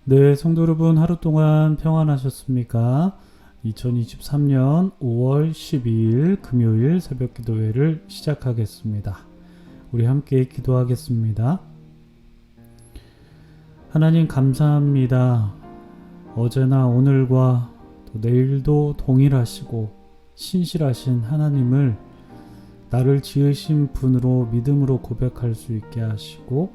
네, 성도 여러분 하루 동안 평안하셨습니까? 2023년 5월 12일 금요일 새벽 기도회를 시작하겠습니다. 우리 함께 기도하겠습니다. 하나님 감사합니다. 어제나 오늘과 또 내일도 동일하시고 신실하신 하나님을 나를 지으신 분으로 믿음으로 고백할 수 있게 하시고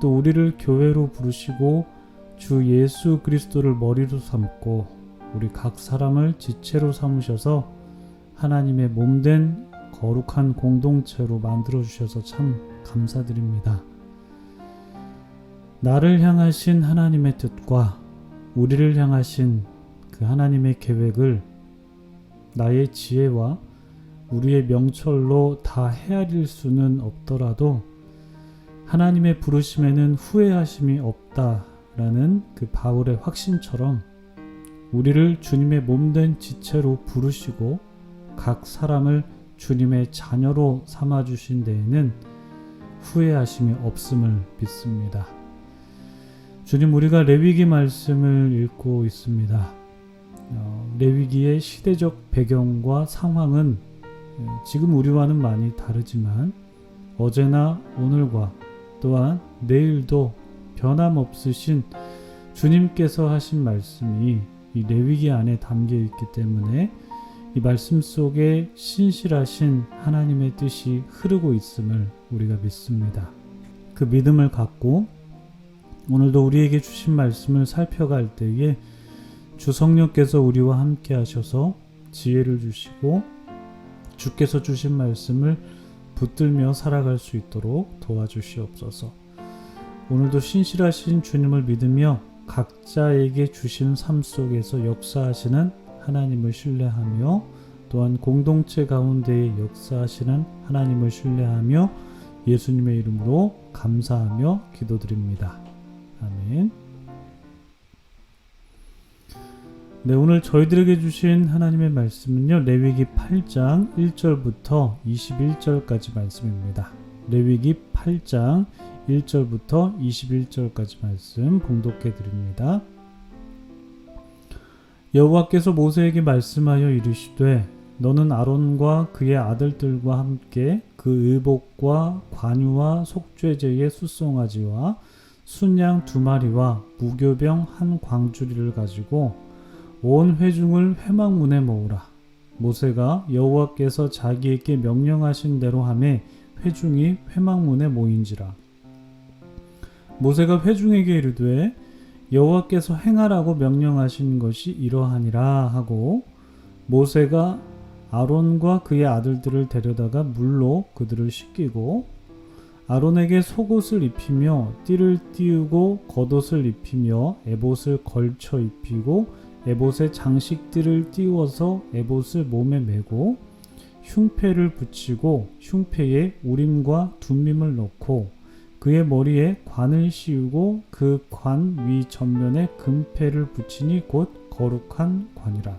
또 우리를 교회로 부르시고 주 예수 그리스도를 머리로 삼고 우리 각 사람을 지체로 삼으셔서 하나님의 몸된 거룩한 공동체로 만들어주셔서 참 감사드립니다. 나를 향하신 하나님의 뜻과 우리를 향하신 그 하나님의 계획을 나의 지혜와 우리의 명철로 다 헤아릴 수는 없더라도 하나님의 부르심에는 후회하심이 없다 라는 그 바울의 확신처럼 우리를 주님의 몸된 지체로 부르시고 각 사람을 주님의 자녀로 삼아주신 데에는 후회하심이 없음을 믿습니다. 주님, 우리가 레위기 말씀을 읽고 있습니다. 레위기의 시대적 배경과 상황은 지금 우리와는 많이 다르지만 어제나 오늘과 또한 내일도 변함없으신 주님께서 하신 말씀이 이 레위기 안에 담겨 있기 때문에 이 말씀 속에 신실하신 하나님의 뜻이 흐르고 있음을 우리가 믿습니다. 그 믿음을 갖고 오늘도 우리에게 주신 말씀을 살펴갈 때에 주 성령께서 우리와 함께 하셔서 지혜를 주시고 주께서 주신 말씀을 붙들며 살아갈 수 있도록 도와주시옵소서. 오늘도 신실하신 주님을 믿으며 각자에게 주신 삶 속에서 역사하시는 하나님을 신뢰하며 또한 공동체 가운데에 역사하시는 하나님을 신뢰하며 예수님의 이름으로 감사하며 기도드립니다. 아멘. 네, 오늘 저희들에게 주신 하나님의 말씀은요, 레위기 8장 1절부터 21절까지 말씀입니다. 레위기 8장 1절부터 21절까지 말씀 봉독해 드립니다. 여호와께서 모세에게 말씀하여 이르시되 너는 아론과 그의 아들들과 함께 그 의복과 관유와 속죄제의 숫송아지와 순양 2마리와 무교병 한 광주리를 가지고 온 회중을 회막문에 모으라. 모세가 여호와께서 자기에게 명령하신 대로 하매 회중이 회막문에 모인지라. 모세가 회중에게 이르되 여호와께서 행하라고 명령하신 것이 이러하니라 하고 모세가 아론과 그의 아들들을 데려다가 물로 그들을 씻기고 아론에게 속옷을 입히며 띠를 띄우고 겉옷을 입히며 에봇을 걸쳐 입히고 에봇에 장식띠를 띄워서 에봇을 몸에 메고 흉패를 붙이고 흉패에 우림과 둠밈을 넣고 그의 머리에 관을 씌우고 그 관 위 전면에 금패를 붙이니 곧 거룩한 관이라.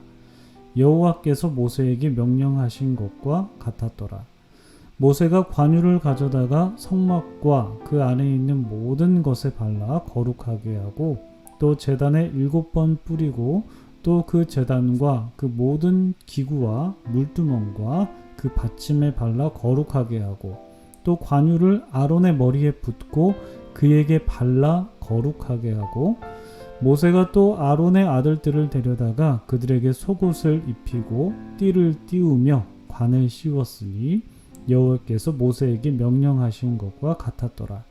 여호와께서 모세에게 명령하신 것과 같았더라. 모세가 관유를 가져다가 성막과 그 안에 있는 모든 것에 발라 거룩하게 하고 또 제단에 7번 뿌리고 또 그 제단과 그 모든 기구와 물두멍과 그 받침에 발라 거룩하게 하고 또 관유를 아론의 머리에 붓고 그에게 발라 거룩하게 하고 모세가 또 아론의 아들들을 데려다가 그들에게 속옷을 입히고 띠를 띄우며 관을 씌웠으니 여호와께서 모세에게 명령하신 것과 같았더라.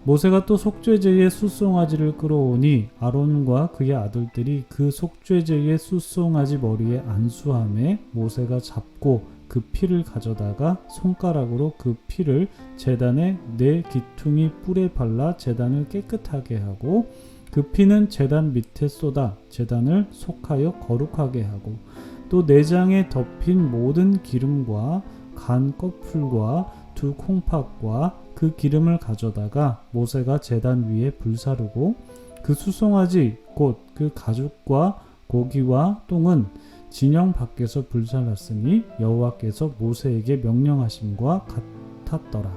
모세가 또 속죄제의 숫송아지를 끌어오니 아론과 그의 아들들이 그 속죄제의 숫송아지 머리에 안수하매 모세가 잡고 그 피를 가져다가 손가락으로 그 피를 제단의 4기퉁이 뿔에 발라 제단을 깨끗하게 하고 그 피는 제단 밑에 쏟아 제단을 속하여 거룩하게 하고 또 내장에 덮인 모든 기름과 간 껍풀과 2 콩팥과 그 기름을 가져다가 모세가 제단 위에 불사르고 그 수송아지 곧 그 가죽과 고기와 똥은 진영 밖에서 불살랐으니 여호와께서 모세에게 명령하심과 같았더라.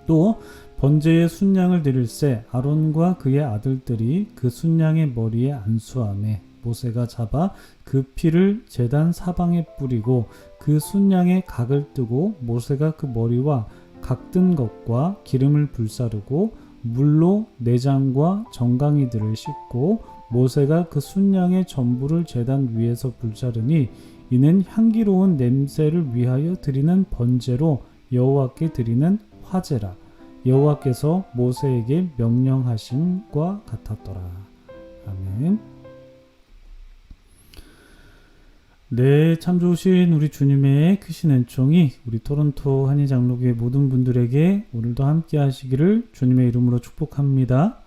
또 번제의 순양을 드릴새 아론과 그의 아들들이 그 순양의 머리에 안수하매 모세가 잡아 그 피를 제단 사방에 뿌리고 그 순양의 각을 뜨고 모세가 그 머리와 각든 것과 기름을 불사르고 물로 내장과 정강이들을 씻고 모세가 그 순양의 전부를 제단 위에서 불사르니 이는 향기로운 냄새를 위하여 드리는 번제로 여호와께 드리는 화제라. 여호와께서 모세에게 명령하심과 같았더라. 아멘. 네, 참 좋으신 우리 주님의 크신 은총이 우리 토론토 한의장로교회 모든 분들에게 오늘도 함께 하시기를 주님의 이름으로 축복합니다.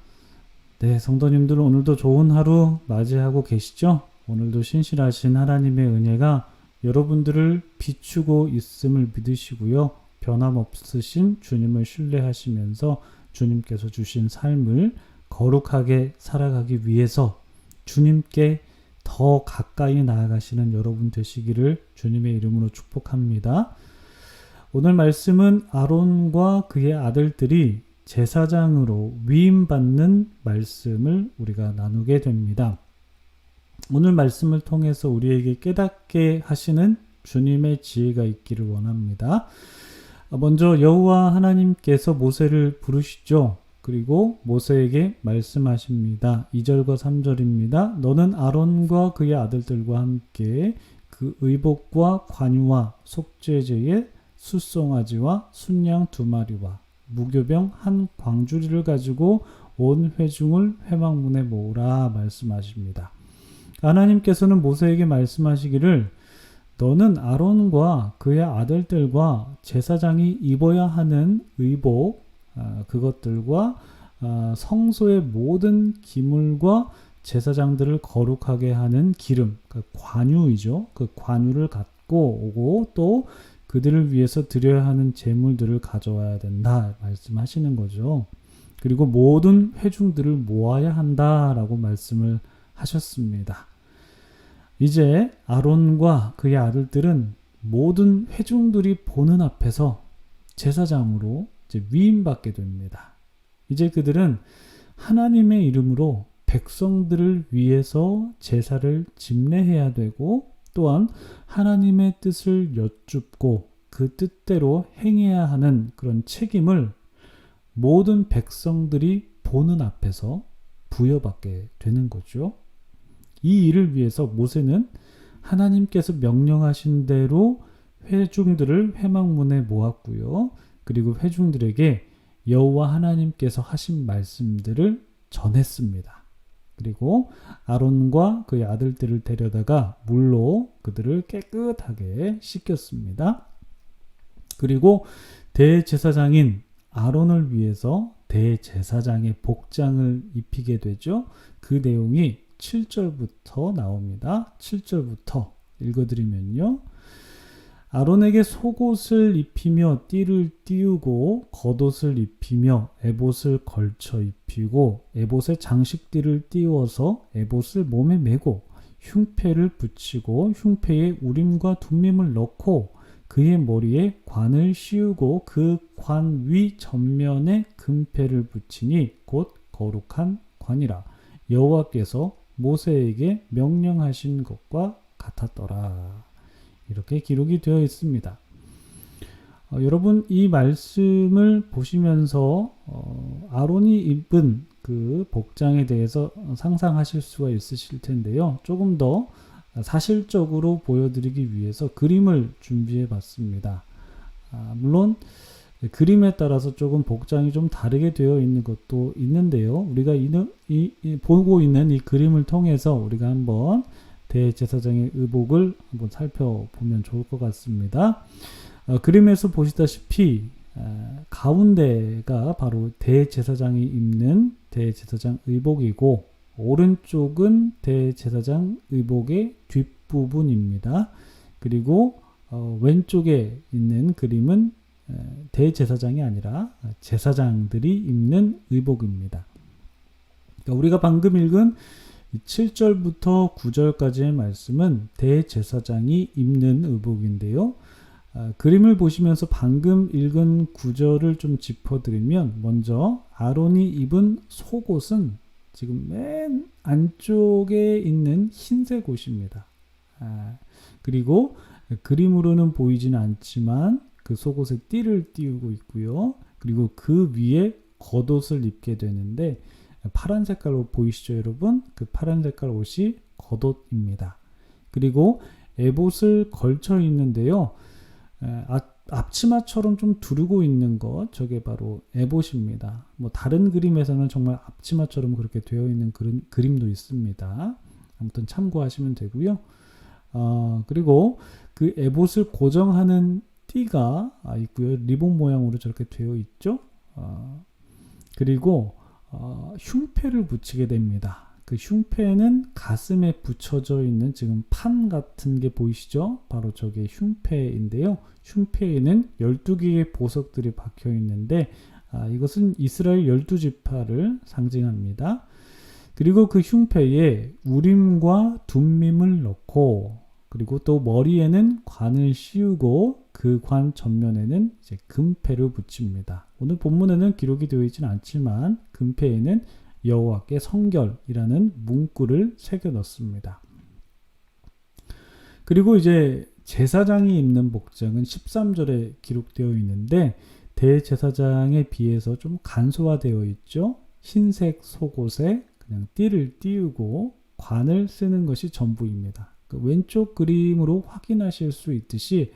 네, 성도님들 오늘도 좋은 하루 맞이하고 계시죠? 오늘도 신실하신 하나님의 은혜가 여러분들을 비추고 있음을 믿으시고요. 변함없으신 주님을 신뢰하시면서 주님께서 주신 삶을 거룩하게 살아가기 위해서 주님께 더 가까이 나아가시는 여러분 되시기를 주님의 이름으로 축복합니다. 오늘 말씀은 아론과 그의 아들들이 제사장으로 위임받는 말씀을 우리가 나누게 됩니다. 오늘 말씀을 통해서 우리에게 깨닫게 하시는 주님의 지혜가 있기를 원합니다. 먼저 여호와 하나님께서 모세를 부르시죠. 그리고 모세에게 말씀하십니다. 2절과 3절입니다. 너는 아론과 그의 아들들과 함께 그 의복과 관유와 속죄제의 숫송아지와 순양 2마리와 무교병 한 광주리를 가지고 온 회중을 회막문에 모으라 말씀하십니다. 하나님께서는 모세에게 말씀하시기를 너는 아론과 그의 아들들과 제사장이 입어야 하는 의복 그것들과 성소의 모든 기물과 제사장들을 거룩하게 하는 기름, 그 관유이죠. 그 관유를 갖고 오고 또 그들을 위해서 드려야 하는 제물들을 가져와야 된다 말씀하시는 거죠. 그리고 모든 회중들을 모아야 한다라고 말씀을 하셨습니다. 이제 아론과 그의 아들들은 모든 회중들이 보는 앞에서 제사장으로 이제 위임받게 됩니다. 이제 그들은 하나님의 이름으로 백성들을 위해서 제사를 집례해야 되고 또한 하나님의 뜻을 여쭙고 그 뜻대로 행해야 하는 그런 책임을 모든 백성들이 보는 앞에서 부여받게 되는 거죠. 이 일을 위해서 모세는 하나님께서 명령하신 대로 회중들을 회막문에 모았고요. 그리고 회중들에게 여호와 하나님께서 하신 말씀들을 전했습니다. 그리고 아론과 그의 아들들을 데려다가 물로 그들을 깨끗하게 씻겼습니다. 그리고 대제사장인 아론을 위해서 대제사장의 복장을 입히게 되죠. 그 내용이 7절부터 나옵니다. 7절부터 읽어드리면요. 아론에게 속옷을 입히며 띠를 띄우고 겉옷을 입히며 에봇을 걸쳐 입히고 에봇에 장식띠를 띄워서 에봇을 몸에 메고 흉패를 붙이고 흉패에 우림과 둠밈을 넣고 그의 머리에 관을 씌우고 그 관 위 전면에 금패를 붙이니 곧 거룩한 관이라. 여호와께서 모세에게 명령하신 것과 같았더라. 이렇게 기록이 되어 있습니다. 여러분 이 말씀을 보시면서 아론이 입은 그 복장에 대해서 상상하실 수가 있으실 텐데요. 조금 더 사실적으로 보여드리기 위해서 그림을 준비해 봤습니다. 물론 그림에 따라서 조금 복장이 좀 다르게 되어 있는 것도 있는데요. 우리가 보고 있는 이 그림을 통해서 우리가 한번 대제사장의 의복을 한번 살펴보면 좋을 것 같습니다. 그림에서 보시다시피 가운데가 바로 대제사장이 입는 대제사장 의복이고 오른쪽은 대제사장 의복의 뒷부분입니다. 그리고 왼쪽에 있는 그림은 대제사장이 아니라 제사장들이 입는 의복입니다. 그러니까 우리가 방금 읽은 7절부터 9절까지의 말씀은 대제사장이 입는 의복인데요. 그림을 보시면서 방금 읽은 구절을 좀 짚어드리면, 먼저 아론이 입은 속옷은 지금 맨 안쪽에 있는 흰색 옷입니다. 그리고 그림으로는 보이지는 않지만 그 속옷에 띠를 띄우고 있고요. 그리고 그 위에 겉옷을 입게 되는데, 파란 색깔 옷 보이시죠, 여러분? 그 파란 색깔 옷이 겉옷입니다. 그리고 에봇을 걸쳐 있는데요. 앞치마처럼 좀 두르고 있는 것, 저게 바로 에봇입니다. 뭐 다른 그림에서는 정말 앞치마처럼 그렇게 되어 있는 그림도 있습니다. 아무튼 참고하시면 되고요. 그리고 그 에봇을 고정하는 띠가 있고요. 리본 모양으로 저렇게 되어 있죠. 그리고 흉패를 붙이게 됩니다. 그 흉패는 가슴에 붙여져 있는 지금 판 같은 게 보이시죠? 바로 저게 흉패인데요. 흉패에는 12개의 보석들이 박혀 있는데, 이것은 이스라엘 12지파를 상징합니다. 그리고 그 흉패에 우림과 둠밈을 넣고, 그리고 또 머리에는 관을 씌우고 그 관 전면에는 이제 금패를 붙입니다. 오늘 본문에는 기록이 되어 있지는 않지만 금패에는 여호와께 성결이라는 문구를 새겨 넣습니다. 그리고 이제 제사장이 입는 복장은 13절에 기록되어 있는데, 대제사장에 비해서 좀 간소화되어 있죠. 흰색 속옷에 그냥 띠를 띄우고 관을 쓰는 것이 전부입니다. 그 왼쪽 그림으로 확인하실 수 있듯이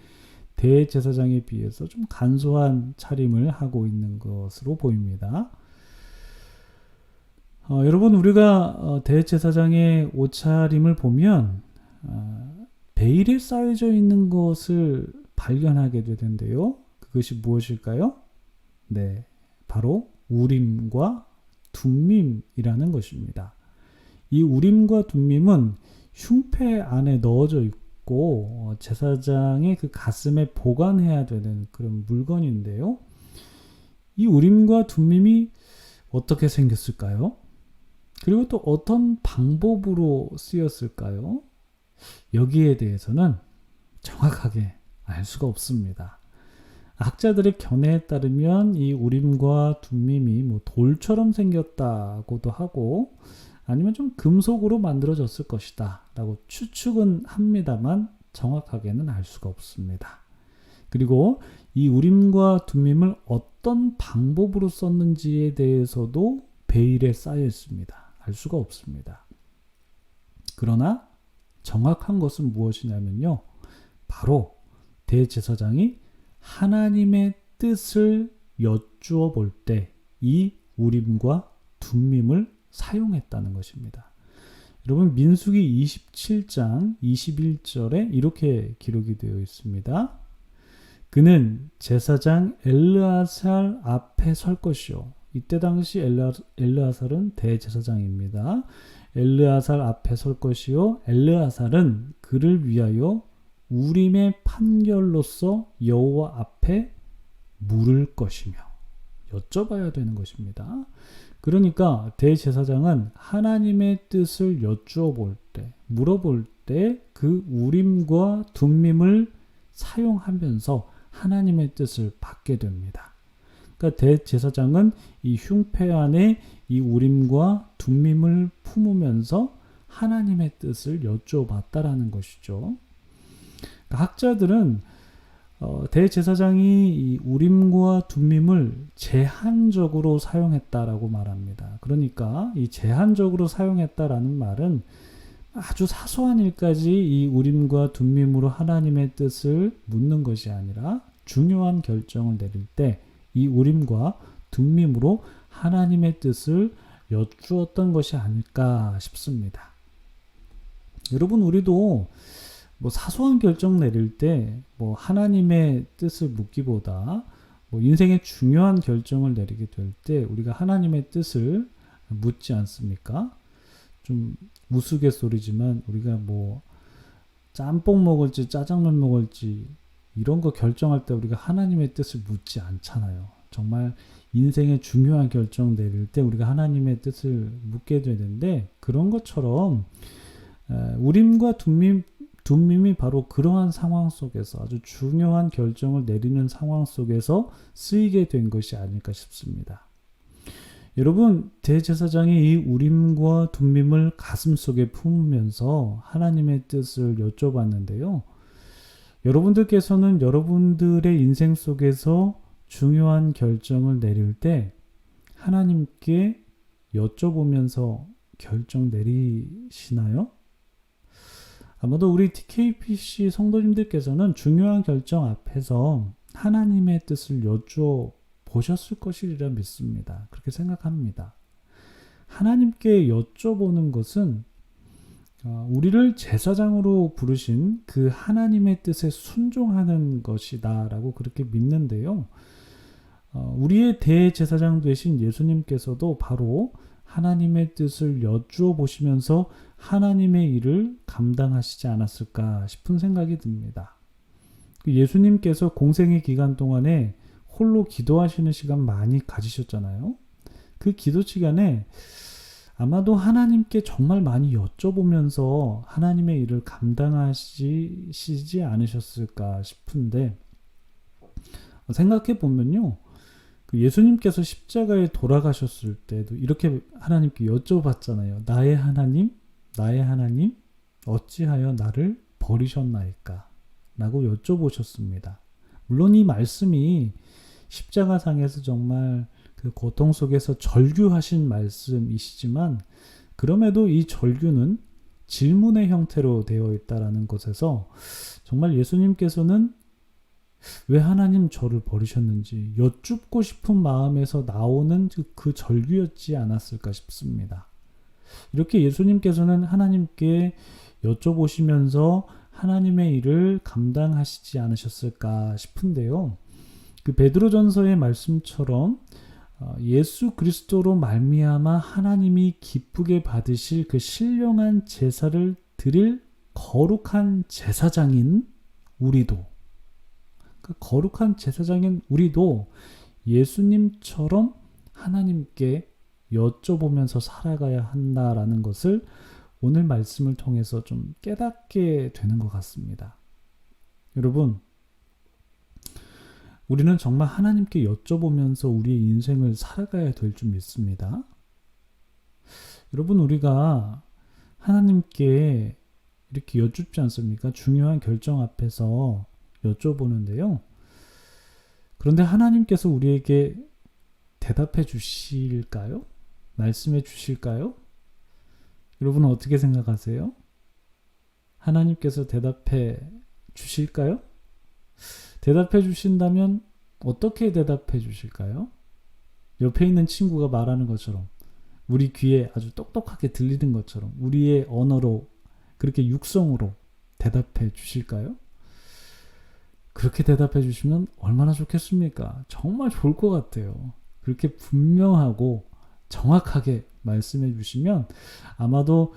대제사장에 비해서 좀 간소한 차림을 하고 있는 것으로 보입니다. 여러분, 우리가 대제사장의 옷차림을 보면 베일에 쌓여져 있는 것을 발견하게 되는데요. 그것이 무엇일까요? 네, 바로 우림과 둠밈이라는 것입니다. 이 우림과 둠밈은 흉패 안에 넣어져 있고 제사장의 그 가슴에 보관해야 되는 그런 물건인데요. 이 우림과 둠밈이 어떻게 생겼을까요? 그리고 또 어떤 방법으로 쓰였을까요? 여기에 대해서는 정확하게 알 수가 없습니다. 학자들의 견해에 따르면 이 우림과 둠밈이 뭐 돌처럼 생겼다고도 하고, 아니면 좀 금속으로 만들어졌을 것이다 라고 추측은 합니다만 정확하게는 알 수가 없습니다. 그리고 이 우림과 둠밈을 어떤 방법으로 썼는지에 대해서도 베일에 쌓여 있습니다. 알 수가 없습니다. 그러나 정확한 것은 무엇이냐면요, 바로 대제사장이 하나님의 뜻을 여쭈어 볼 때 이 우림과 둠밈을 사용했다는 것입니다. 여러분, 민수기 27장 21절에 이렇게 기록이 되어 있습니다. 그는 제사장 엘르아살 앞에 설 것이요. 이때 당시 엘르아살은 대제사장입니다. 엘르아살 앞에 설 것이요. 엘르아살은 그를 위하여 우림의 판결로서 여호와 앞에 물을 것이며, 여쭤봐야 되는 것입니다. 그러니까 대제사장은 하나님의 뜻을 여쭈어 볼 때, 물어볼 때 그 우림과 둠밈을 사용하면서 하나님의 뜻을 받게 됩니다. 그러니까 대제사장은 이 흉패 안에 이 우림과 둠밈을 품으면서 하나님의 뜻을 여쭤봤다라는 것이죠. 그러니까 학자들은 대제사장이 이 우림과 둠밈을 제한적으로 사용했다라고 말합니다. 그러니까 이 제한적으로 사용했다라는 말은 아주 사소한 일까지 이 우림과 둠밈으로 하나님의 뜻을 묻는 것이 아니라 중요한 결정을 내릴 때 이 우림과 둠밈으로 하나님의 뜻을 여쭈었던 것이 아닐까 싶습니다. 여러분, 우리도 뭐 사소한 결정 내릴 때 뭐 하나님의 뜻을 묻기보다 뭐 인생의 중요한 결정을 내리게 될 때 우리가 하나님의 뜻을 묻지 않습니까? 좀 우스갯소리지만 우리가 뭐 짬뽕 먹을지 짜장면 먹을지 이런 거 결정할 때 우리가 하나님의 뜻을 묻지 않잖아요. 정말 인생의 중요한 결정 내릴 때 우리가 하나님의 뜻을 묻게 되는데, 그런 것처럼 우림과 둠밈이 바로 그러한 상황 속에서 아주 중요한 결정을 내리는 상황 속에서 쓰이게 된 것이 아닐까 싶습니다. 여러분, 대제사장이 이 우림과 둠밈을 가슴속에 품으면서 하나님의 뜻을 여쭤봤는데요. 여러분들께서는 여러분들의 인생 속에서 중요한 결정을 내릴 때 하나님께 여쭤보면서 결정 내리시나요? 아마도 우리 TKPC 성도님들께서는 중요한 결정 앞에서 하나님의 뜻을 여쭤보셨을 것이리라 믿습니다. 그렇게 생각합니다. 하나님께 여쭤보는 것은 우리를 제사장으로 부르신 그 하나님의 뜻에 순종하는 것이다 라고 그렇게 믿는데요. 우리의 대제사장 되신 예수님께서도 바로 하나님의 뜻을 여쭈어 보시면서 하나님의 일을 감당하시지 않았을까 싶은 생각이 듭니다. 예수님께서 공생의 기간 동안에 홀로 기도하시는 시간 많이 가지셨잖아요. 그 기도 시간에 아마도 하나님께 정말 많이 여쭤보면서 하나님의 일을 감당하시지 않으셨을까 싶은데, 생각해 보면요, 예수님께서 십자가에 돌아가셨을 때도 이렇게 하나님께 여쭤봤잖아요. 나의 하나님, 어찌하여 나를 버리셨나이까? 라고 여쭤보셨습니다. 물론 이 말씀이 십자가상에서 정말 그 고통 속에서 절규하신 말씀이시지만, 그럼에도 이 절규는 질문의 형태로 되어 있다라는 것에서 정말 예수님께서는 왜 하나님 저를 버리셨는지 여쭙고 싶은 마음에서 나오는 그 절규였지 않았을까 싶습니다. 이렇게 예수님께서는 하나님께 여쭤보시면서 하나님의 일을 감당하시지 않으셨을까 싶은데요. 그 베드로전서의 말씀처럼 예수 그리스도로 말미암아 하나님이 기쁘게 받으실 그 신령한 제사를 드릴 거룩한 제사장인 우리도, 그 거룩한 제사장인 우리도 예수님처럼 하나님께 여쭤보면서 살아가야 한다라는 것을 오늘 말씀을 통해서 좀 깨닫게 되는 것 같습니다. 여러분, 우리는 정말 하나님께 여쭤보면서 우리의 인생을 살아가야 될 줄 믿습니다. 여러분, 우리가 하나님께 이렇게 여쭙지 않습니까? 중요한 결정 앞에서 여쭤보는데요. 그런데 하나님께서 우리에게 대답해 주실까요? 말씀해 주실까요? 여러분은 어떻게 생각하세요? 하나님께서 대답해 주실까요? 대답해 주신다면 어떻게 대답해 주실까요? 옆에 있는 친구가 말하는 것처럼, 우리 귀에 아주 똑똑하게 들리는 것처럼 우리의 언어로, 그렇게 육성으로 대답해 주실까요? 그렇게 대답해 주시면 얼마나 좋겠습니까? 정말 좋을 것 같아요. 그렇게 분명하고 정확하게 말씀해 주시면 아마도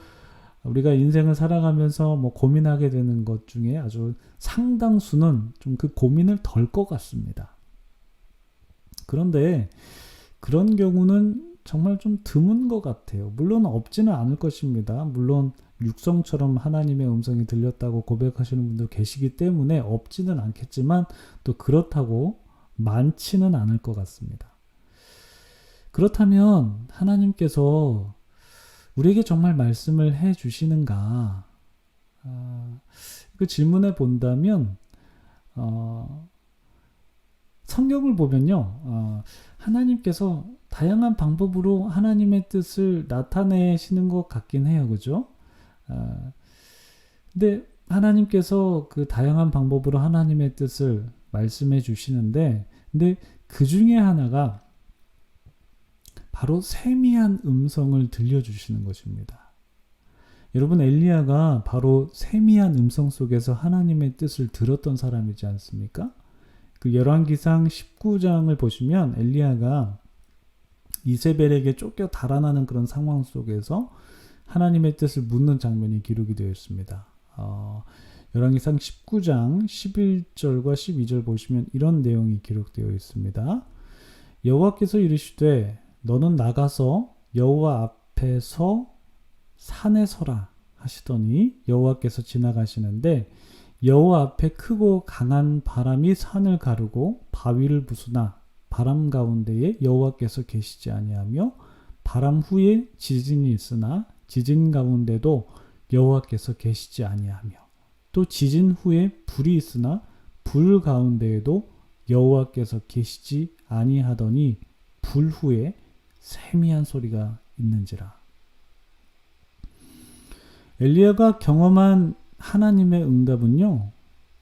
우리가 인생을 살아가면서 고민하게 되는 것 중에 아주 상당수는 좀 그 고민을 덜 것 같습니다. 그런데 그런 경우는 정말 좀 드문 것 같아요. 물론 없지는 않을 것입니다. 물론 육성처럼 하나님의 음성이 들렸다고 고백하시는 분도 계시기 때문에 없지는 않겠지만, 또 그렇다고 많지는 않을 것 같습니다. 그렇다면 하나님께서 우리에게 정말 말씀을 해 주시는가? 그 질문해 본다면 성경을 보면요, 하나님께서 다양한 방법으로 하나님의 뜻을 나타내시는 것 같긴 해요. 그죠? 근데 하나님께서 그 다양한 방법으로 하나님의 뜻을 말씀해 주시는데, 근데 그 중에 하나가 바로 세미한 음성을 들려주시는 것입니다. 여러분, 엘리야가 바로 세미한 음성 속에서 하나님의 뜻을 들었던 사람이지 않습니까? 그 열왕기상 19장을 보시면 엘리야가 이세벨에게 쫓겨 달아나는 그런 상황 속에서 하나님의 뜻을 묻는 장면이 기록이 되어 있습니다. 열왕기상 19장 11절과 12절 보시면 이런 내용이 기록되어 있습니다. 여호와께서 이르시되 너는 나가서 여호와 앞에서 산에 서라 하시더니 여호와께서 지나가시는데 여호와 앞에 크고 강한 바람이 산을 가르고 바위를 부수나 바람 가운데에 여호와께서 계시지 아니하며 바람 후에 지진이 있으나 지진 가운데도 여호와께서 계시지 아니하며 또 지진 후에 불이 있으나 불 가운데에도 여호와께서 계시지 아니하더니 불 후에 세미한 소리가 있는지라. 엘리야가 경험한 하나님의 응답은요,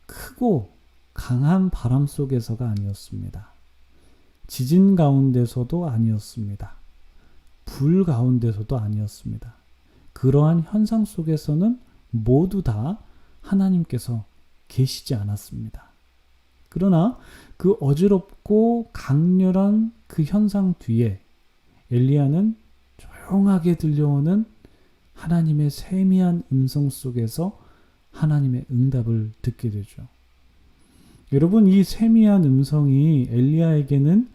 크고 강한 바람 속에서가 아니었습니다. 지진 가운데서도 아니었습니다. 불 가운데서도 아니었습니다. 그러한 현상 속에서는 모두 다 하나님께서 계시지 않았습니다. 그러나 그 어지럽고 강렬한 그 현상 뒤에 엘리야는 조용하게 들려오는 하나님의 세미한 음성 속에서 하나님의 응답을 듣게 되죠. 여러분, 이 세미한 음성이 엘리야에게는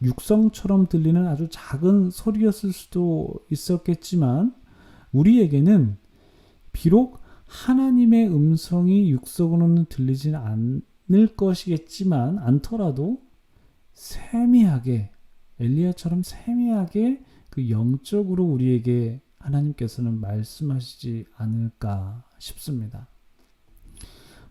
육성처럼 들리는 아주 작은 소리였을 수도 있었겠지만 우리에게는 비록 하나님의 음성이 육성으로는 들리진 않을 것이겠지만 않더라도 세미하게, 엘리야처럼 세미하게 그 영적으로 우리에게 하나님께서는 말씀하시지 않을까 싶습니다.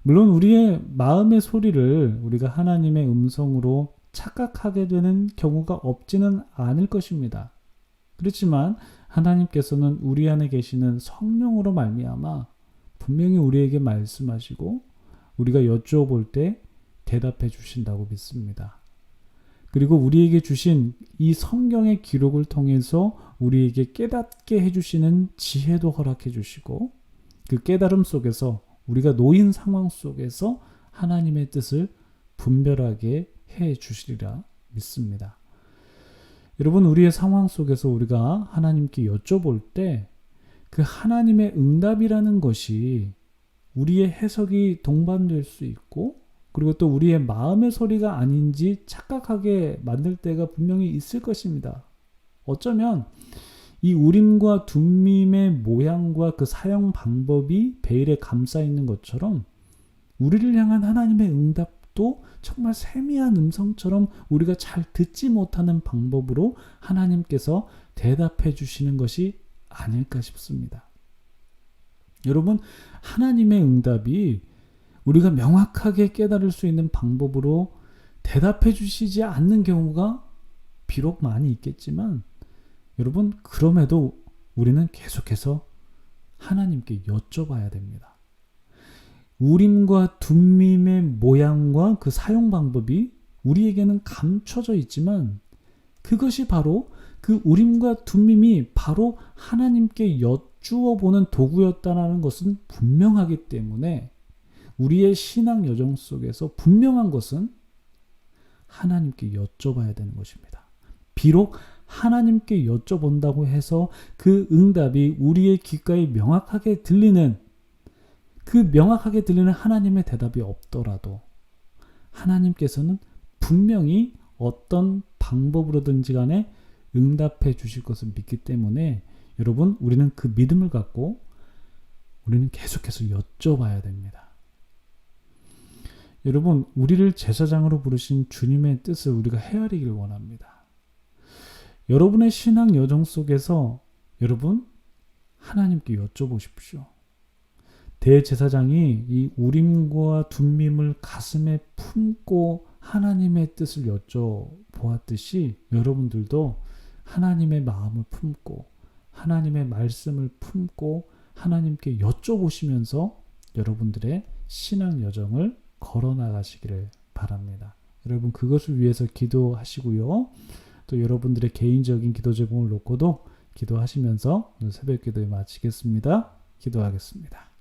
물론 우리의 마음의 소리를 우리가 하나님의 음성으로 착각하게 되는 경우가 없지는 않을 것입니다. 그렇지만 하나님께서는 우리 안에 계시는 성령으로 말미암아 분명히 우리에게 말씀하시고 우리가 여쭈어볼 때 대답해 주신다고 믿습니다. 그리고 우리에게 주신 이 성경의 기록을 통해서 우리에게 깨닫게 해주시는 지혜도 허락해 주시고 그 깨달음 속에서 우리가 놓인 상황 속에서 하나님의 뜻을 분별하게 해 주시리라 믿습니다. 여러분, 우리의 상황 속에서 우리가 하나님께 여쭤볼 때 그 하나님의 응답이라는 것이 우리의 해석이 동반될 수 있고 그리고 또 우리의 마음의 소리가 아닌지 착각하게 만들 때가 분명히 있을 것입니다. 어쩌면 이 우림과 둠밈의 모양과 그 사용 방법이 베일에 감싸 있는 것처럼 우리를 향한 하나님의 응답도 정말 세미한 음성처럼 우리가 잘 듣지 못하는 방법으로 하나님께서 대답해 주시는 것이 아닐까 싶습니다. 여러분, 하나님의 응답이 우리가 명확하게 깨달을 수 있는 방법으로 대답해 주시지 않는 경우가 비록 많이 있겠지만 여러분, 그럼에도 우리는 계속해서 하나님께 여쭤봐야 됩니다. 우림과 둠밈의 모양과 그 사용 방법이 우리에게는 감춰져 있지만 그것이 바로 그 우림과 둠밈이 바로 하나님께 여쭈어 보는 도구였다는 것은 분명하기 때문에 우리의 신앙 여정 속에서 분명한 것은 하나님께 여쭤봐야 되는 것입니다. 비록 하나님께 여쭤본다고 해서 그 응답이 우리의 귓가에 명확하게 들리는 그 명확하게 들리는 하나님의 대답이 없더라도 하나님께서는 분명히 어떤 방법으로든지 간에 응답해 주실 것을 믿기 때문에 여러분, 우리는 그 믿음을 갖고 우리는 계속해서 여쭤봐야 됩니다. 여러분, 우리를 제사장으로 부르신 주님의 뜻을 우리가 헤아리길 원합니다. 여러분의 신앙 여정 속에서 여러분, 하나님께 여쭤보십시오. 대제사장이 이 우림과 둠밈을 가슴에 품고 하나님의 뜻을 여쭤보았듯이 여러분들도 하나님의 마음을 품고 하나님의 말씀을 품고 하나님께 여쭤보시면서 여러분들의 신앙 여정을 걸어나가시기를 바랍니다. 여러분, 그것을 위해서 기도하시고요. 또 여러분들의 개인적인 기도 제목을 놓고도 기도하시면서 오늘 새벽 기도에 마치겠습니다. 기도하겠습니다.